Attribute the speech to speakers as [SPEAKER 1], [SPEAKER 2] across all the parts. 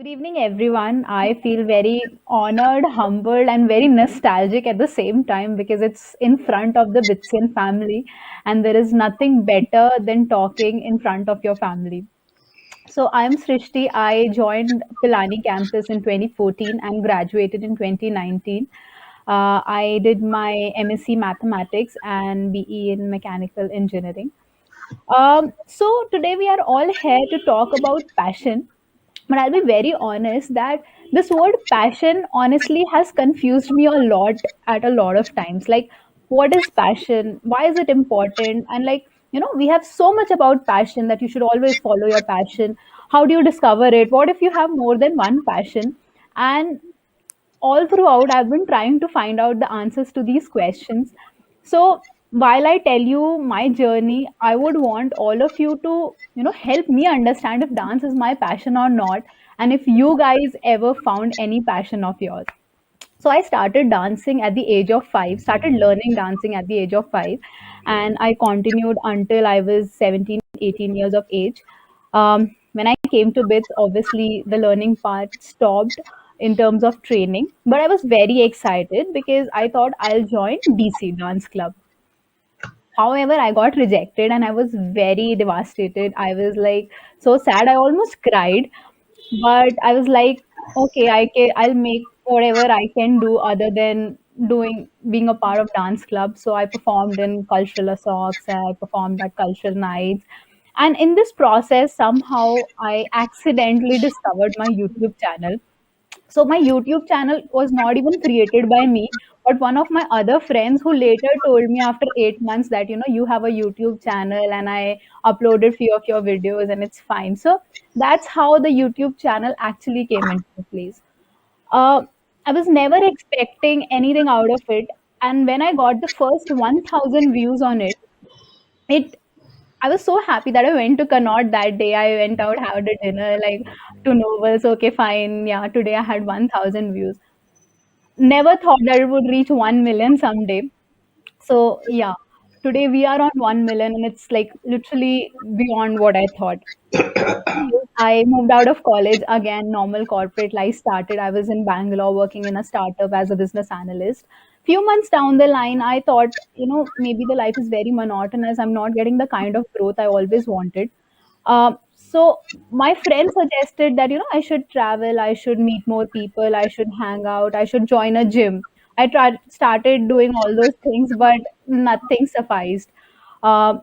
[SPEAKER 1] Good evening, everyone. I feel very honored, humbled, and very nostalgic at the same time because it's in front of the Bitsian family, and there is nothing better than talking in front of your family. So, I'm Srishti. I joined Pilani campus in 2014 and graduated in 2019. I did my MSc Mathematics and BE in Mechanical Engineering. So, today we are all here to talk about passion, but I'll be very honest that this word passion honestly has confused me a lot at a lot of times. Like, what is passion? Why is it important? And, like, we have so much about passion that you should always follow your passion. How do you discover it? What if you have more than one passion? And all throughout, I've been trying to find out the answers to these questions. So while I tell you my journey, I would want all of you to, help me understand if dance is my passion or not, and if you guys ever found any passion of yours. So I started dancing at the age of 5, started learning dancing at the age of 5, and I continued until I was 17, 18 years of age. When I came to bits, obviously the learning part stopped in terms of training, but I was very excited because I thought I'll join DC dance club. However, I got rejected and I was very devastated. I was like so sad, I almost cried, but I was like, okay, I'll make whatever I can do other than doing being a part of dance club. So I performed in cultural assocs, I performed at cultural nights. And in this process, somehow I accidentally discovered my YouTube channel. So my YouTube channel was not even created by me, but one of my other friends who later told me after 8 months that you have a YouTube channel and I uploaded few of your videos and it's fine. So that's how the YouTube channel actually came into place. Uh, I was never expecting anything out of it, and when I got the first 1,000 views on it, it I was so happy that I went to Connaught that day. I went out, had a dinner, like to Novels. Okay, fine. Yeah, today I had 1,000 views. Never thought that it would reach 1 million someday. So, yeah, today we are on 1 million and it's like literally beyond what I thought. I moved out of college again, normal corporate life started. I was in Bangalore working in a startup as a business analyst. Few months down the line, I thought, maybe the life is very monotonous. I'm not getting the kind of growth I always wanted. So my friend suggested that, I should travel, I should meet more people, I should hang out, I should join a gym. I started doing all those things, but nothing sufficed.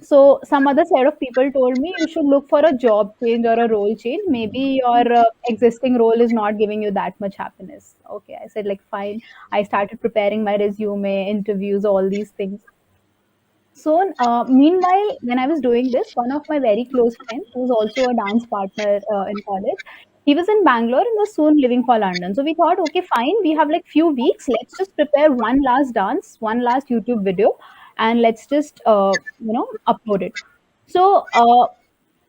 [SPEAKER 1] So some other set of people told me you should look for a job change or a role change. Maybe your existing role is not giving you that much happiness. Okay, I said like fine. I started preparing my resume, interviews, all these things. So, meanwhile, when I was doing this, one of my very close friends, who was also a dance partner in college, he was in Bangalore and was soon leaving for London. So we thought, okay, fine, we have like few weeks. Let's just prepare one last dance, one last YouTube video, and let's just upload it. So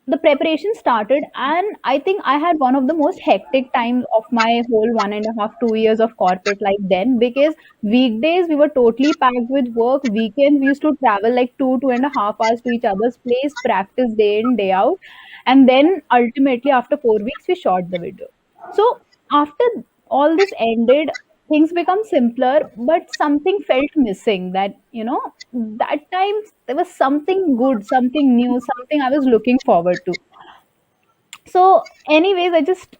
[SPEAKER 1] the preparation started, and I think I had one of the most hectic times of my whole 1.5 2 years of corporate life then, because weekdays we were totally packed with work. Weekends we used to travel like 2.5 hours to each other's place, practice day in day out, and then ultimately after 4 weeks we shot the video. So after all this ended, things become simpler, but something felt missing. That that time there was something good, something new, something I was looking forward to. So anyways, I just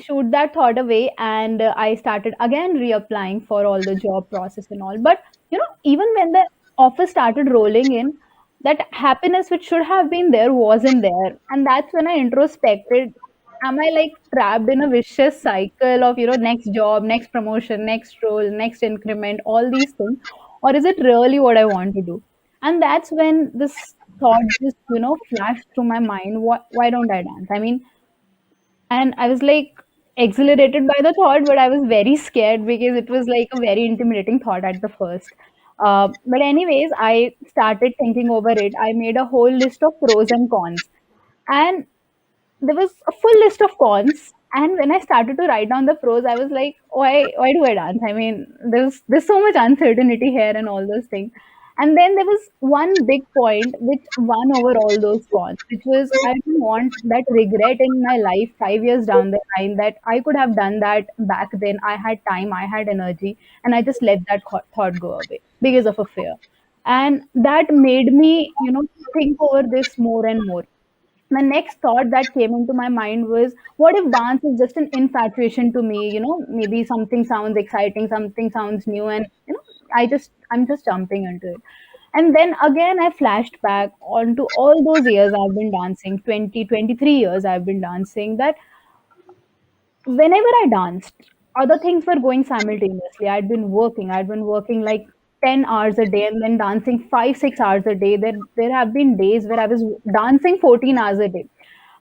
[SPEAKER 1] shoot that thought away, and I started again reapplying for all the job process and all. But even when the offer started rolling in, that happiness which should have been there wasn't there, and that's when I introspected. Am I like trapped in a vicious cycle of next job, next promotion, next role, next increment, all these things, or is it really what I want to do? And that's when this thought just flashed through my mind. Why don't I dance? I mean, and I was like exhilarated by the thought, but I was very scared because it was like a very intimidating thought at the first. But anyways, I started thinking over it. I made a whole list of pros and cons, and there was a full list of cons. And when I started to write down the pros, I was like, why do I dance? I mean, there's so much uncertainty here and all those things. And then there was one big point which won over all those cons, which was I didn't want that regret in my life 5 years down the line that I could have done that back then. I had time, I had energy, and I just let that thought go away because of a fear. And that made me, think over this more and more. The next thought that came into my mind was, what if dance is just an infatuation to me? Maybe something sounds exciting, something sounds new, and I'm just jumping into it. And then again I flashed back onto all those years I've been dancing, 23 years I've been dancing, that whenever I danced, other things were going simultaneously. I'd been working like 10 hours a day and then dancing 5, 6 hours a day. There have been days where I was dancing 14 hours a day.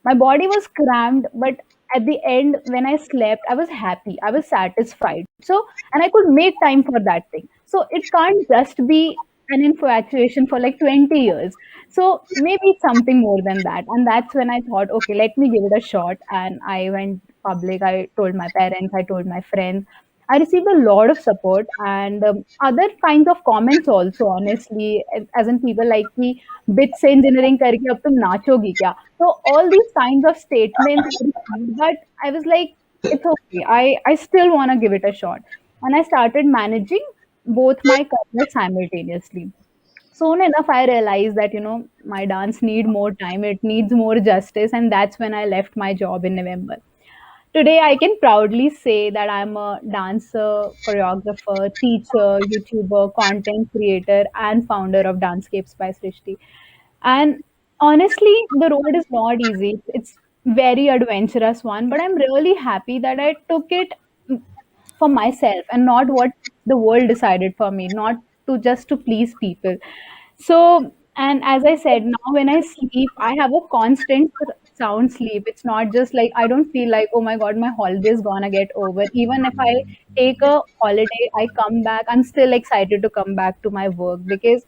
[SPEAKER 1] My body was cramped, but at the end, when I slept, I was happy. I was satisfied. So, and I could make time for that thing. So, it can't just be an infatuation for like 20 years. So, maybe it's something more than that. And that's when I thought, okay, let me give it a shot. And I went public. I told my parents, I told my friends. I received a lot of support and other kinds of comments also, honestly, as in people like कि bit से engineering करके अब तुम नाचोगी क्या? So all these kinds of statements I received, but I was like, it's okay. I still want to give it a shot, and I started managing both my careers simultaneously. Soon enough, I realized that my dance need more time. It needs more justice, and that's when I left my job in November. Today, I can proudly say that I'm a dancer, choreographer, teacher, YouTuber, content creator, and founder of Dancescapes by Srishti. And honestly, the road is not easy. It's very adventurous one, but I'm really happy that I took it for myself and not what the world decided for me, not to please people. So, and as I said, now when I sleep, I have a constant sound sleep. It's not just like I don't feel like, oh my God, my holiday is gonna get over. Even if I take a holiday, I come back, I'm still excited to come back to my work because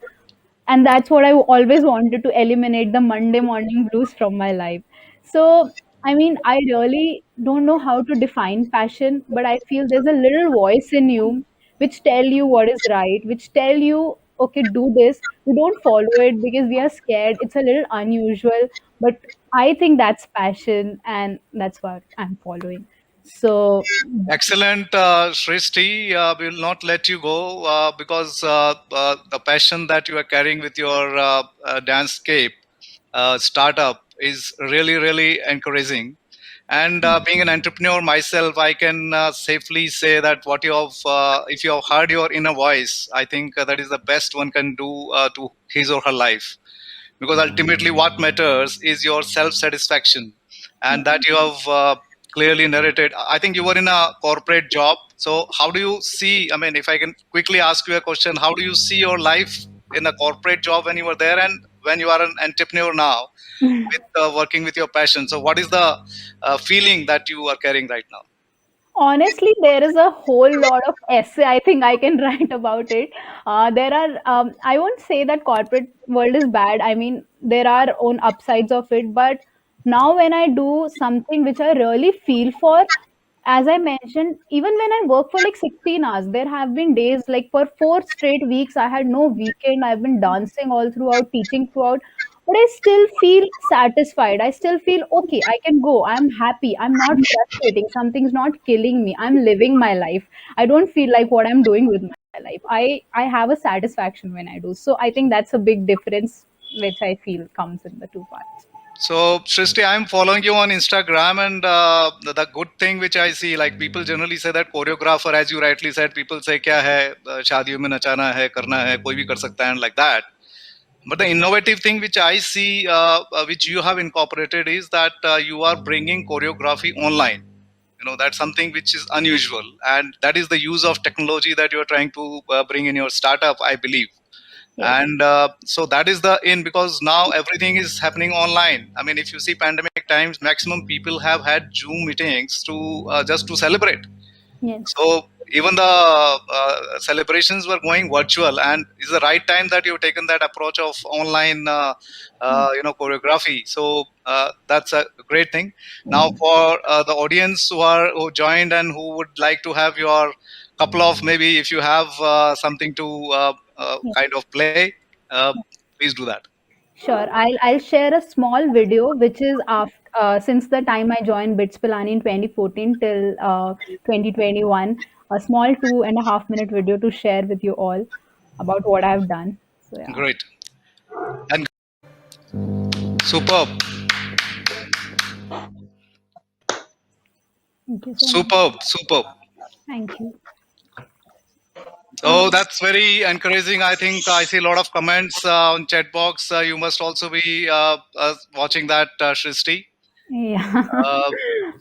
[SPEAKER 1] and that's what I always wanted to eliminate the Monday morning blues from my life. So, I mean, I really don't know how to define passion, but I feel there's a little voice in you which tell you what is right, which tell you, okay, do this. We don't follow it because we are scared. It's a little unusual, but I think that's passion, and that's what I'm following. So,
[SPEAKER 2] Excellent, Shrishti. We will not let you go because the passion that you are carrying with your Dancescape startup is really, really encouraging. And being an entrepreneur myself, I can safely say that what you have, if you have heard your inner voice, I think that is the best one can do to his or her life, because ultimately what matters is your self satisfaction, and that you have clearly narrated. I think you were in a corporate job, so how do you see, I mean, if I can quickly ask you a question, how do you see your life in a corporate job when you were there and when you are an entrepreneur now with working with your passion? So what is the feeling that you are carrying right now?
[SPEAKER 1] honestly, there is a whole lot of essay I think I can write about it. There are, I won't say that corporate world is bad. I mean, there are own upsides of it, but now when I do something which I really feel for, as I mentioned, even when I work for like 16 hours, there have been days like for 4 straight weeks, I had no weekend. I've been dancing all throughout, teaching throughout, but I still feel satisfied. I still feel okay. I can go. I'm happy. I'm not frustrating. Something's not killing me. I'm living my life. I don't feel like what I'm doing with my life. I have a satisfaction when I do. So I think that's a big difference, which I feel comes in the two parts.
[SPEAKER 2] So, Srishti, I'm following you on Instagram, and the good thing which I see, like people generally say that choreographer, as you rightly said, people say क्या है शादियों में नचाना है करना है कोई भी कर सकता है and like that. But the innovative thing which I see, which you have incorporated, is that you are bringing choreography online. That's something which is unusual, and that is the use of technology that you are trying to bring in your startup, I believe.
[SPEAKER 1] Yes.
[SPEAKER 2] And so that is the in, because now everything is happening online. I mean, if you see pandemic times, maximum people have had Zoom meetings to just to celebrate.
[SPEAKER 1] Yes.
[SPEAKER 2] So even the celebrations were going virtual, and it's the right time that you've taken that approach of online, choreography. So that's a great thing. Now, for the audience who joined and who would like to have your couple of, maybe if you have something to
[SPEAKER 1] Yes.
[SPEAKER 2] kind of play. Uh, Please do that.
[SPEAKER 1] Sure. I'll share a small video which is after since the time I joined Bits Pilani in 2014 till 2021, a small 2.5 minute video to share with you all about what I've done. So yeah.
[SPEAKER 2] Great. And superb.
[SPEAKER 1] Thank you so much.
[SPEAKER 2] Superb. Superb.
[SPEAKER 1] Thank you.
[SPEAKER 2] Oh, that's very encouraging. I think I see a lot of comments on chat box. You must also be watching that, Shristi.
[SPEAKER 1] Yeah.
[SPEAKER 2] Uh,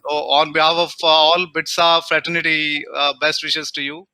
[SPEAKER 2] so on behalf of all Bitsa fraternity, best wishes to you.